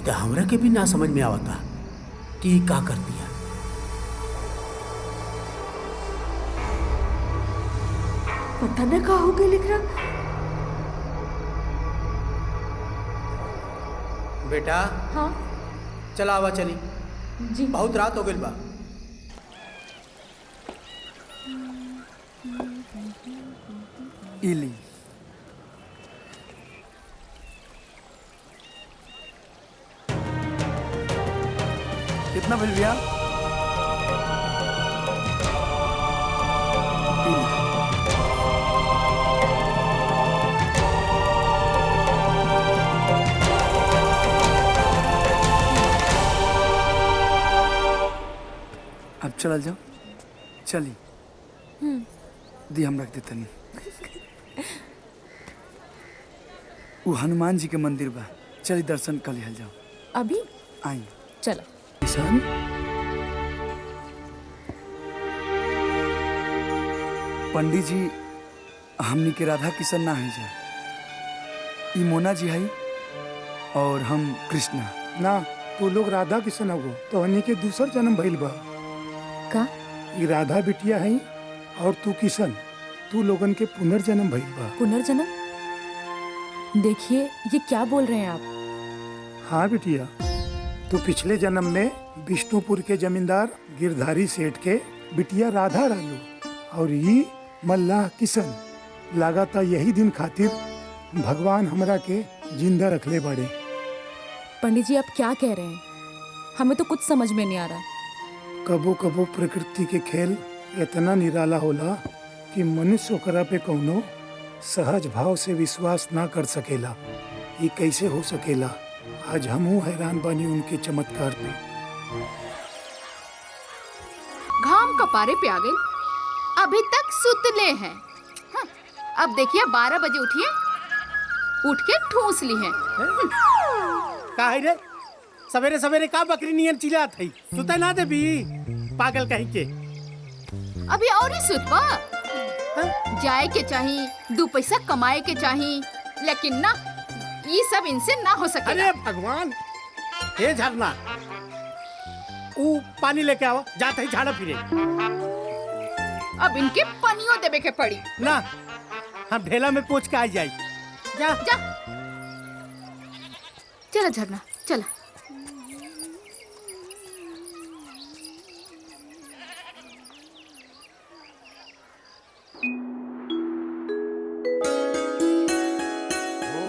एक तो हमरा के भी ना समझ में आवता कि का कर दिया। पता न का हो गया लिख रहा। बेटा हाँ चला आवा चली, जी। बहुत रात हो गई बा। इली कितना बिल भैया? अब चल जाओ, चली दी हम रख देते नहीं। वो हनुमान जी के मंदिर बा, चली दर्शन कर लिहल जाओ। अभी आई चलो। किसान पंडित जी हमनी के राधा किशन ना है जा, ई मोना जी है और हम कृष्णा। ना तू लोग राधा किशन हो तो हनी के दूसर जन्म भइल बा। का ई राधा बिटिया है और तू किशन, तू लोगन के पुनर्जन्म भइल बा। पुनर्जन्म? देखिए ये क्या बोल रहे हैं आप। हाँ बिटिया, तू पिछले जन्म में विष्णुपुर के जमींदार गिरधारी सेठ के बिटिया राधा रहलू और ये मल्लाह किशन। लगाता यही दिन खातिर भगवान हमरा के जिंदा रखले बड़े। पंडित जी आप क्या कह रहे हैं, हमें तो कुछ समझ में नहीं आ रहा। कबो कबो प्रकृति के खेल इतना निराला होला कि मनुष्य ओकरा पे कौनो सहज भाव से विश्वास ना कर सकेला। ये कैसे हो सकेला? आज हमहू हैरान बनी उनके चमत्कार पे। घाम कपारे पे आ गई, अभी तक सुतले हैं। हाँ, अब देखिए 12 बजे उठिए, उठ के ठूस ली है। का है रे? सवेरे सवेरे का बकरी नियन चिल्लात है? सुते ना दे भी, पागल कहीं के। अभी और ही सुतबा? जाए के चाहिए, 2 पैसा कमाए के चाहिए, लेकिन ना ये सब इनसे ना हो सके। अरे भगवान, हे झरना, ऊ पानी लेके आओ, जाते ही झाड़ा फिरे। अब इनके पनियों देवे के पड़ी ना, हम ढेला में पोंछ के आ जाए। जा जा, चला झरना चला।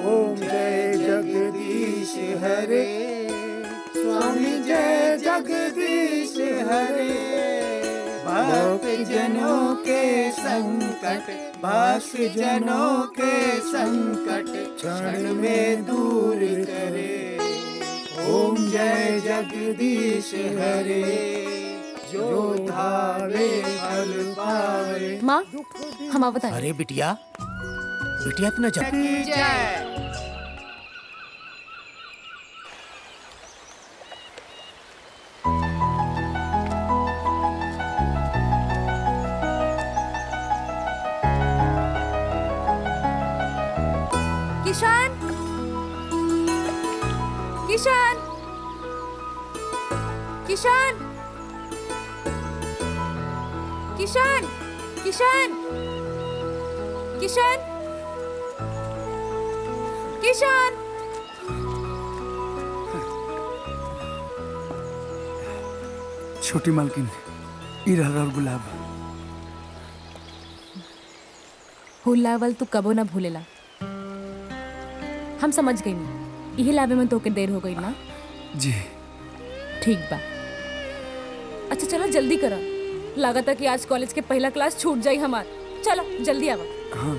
ओम जय जगदीश हरे, स्वामी जय जगदीश हरे। भक्त जनों के संकट, भक्त जनों के संकट क्षण में दूर करे। ओम जय जगदीश हरे, जो धावे फल पावे। माँ हम आप बताएं। अरे बिटिया, बिटिया इतना जय। किशन, किशन, किशन, किशन, किशन, किशन, किशन। छोटी मालकिन, ई रहल और गुलाब। हुल्लावल तू कबो ना भूलेला। हम समझ गई नहीं, यही लावे में तोके देर हो गई ना। जी ठीक बा। अच्छा चलो जल्दी करा, लागता कि आज कॉलेज के पहला क्लास छूट जाई हमार। चलो जल्दी आवा। हाँ।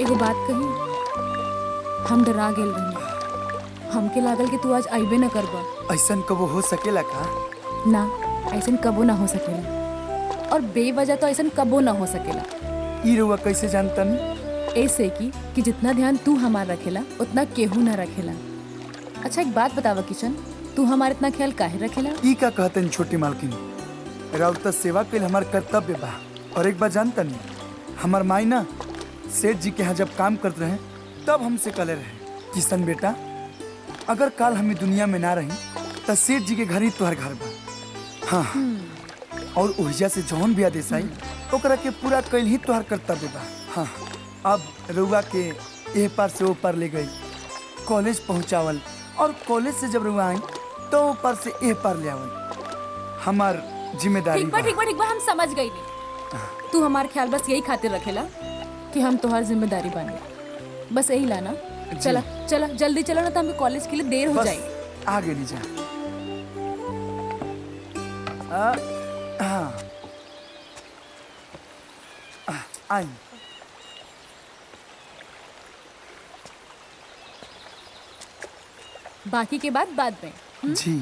एगो बात कही, हम डरा गेल रही। हमके लागल कि तू आज आइबे न करबा। ऐसन कबो हो सकेला का? ना, ऐसन कबो ना हो सकेला, और बेवजह तो ऐसन कबो ना हो सकेला। ई रउआ कैसे जानतन? ऐसे कि जितना ध्यान तू हमार रखेला उतना केहू ना रखेला। अच्छा एक बात बतावा किशन, तू हमार इतना ख्याल काहे रखेला? ई का कहते हैं छोटी मालकिन, राउत सेवा के हमार कर्तव्य बा। और एक बार जानता नहीं, हमार माई ना सेठ जी के यहाँ जब काम करते रहे तब हमसे कहले रहे, किशन बेटा अगर काल हमें दुनिया में ना रही तो सेठ जी के घर ही तुहर घर बा। हाँ और ओहिजा से जौन भी आदेश आई ओकरा के पूरा कैल ही तुहर कर्तव्य बा। हाँ अब रउआ के एह पार से ओ पार ले गई, कॉलेज पहुँचावल, और कॉलेज से जब रउआ आई तो ओ पार से एह पार ले आवल हमार जिम्मेदारी ठीक बा ठीक बा ठीक बा, हम समझ गई नहीं। तू हमार ख्याल बस यही खातिर रखेला कि हम तुम्हार जिम्मेदारी बने, बस यही लाना। चला चला जल्दी चलो ना तो हमें कॉलेज के लिए देर हो बस जाएगी। आगे नहीं जा। हाँ आई बाकी के बाद में। जी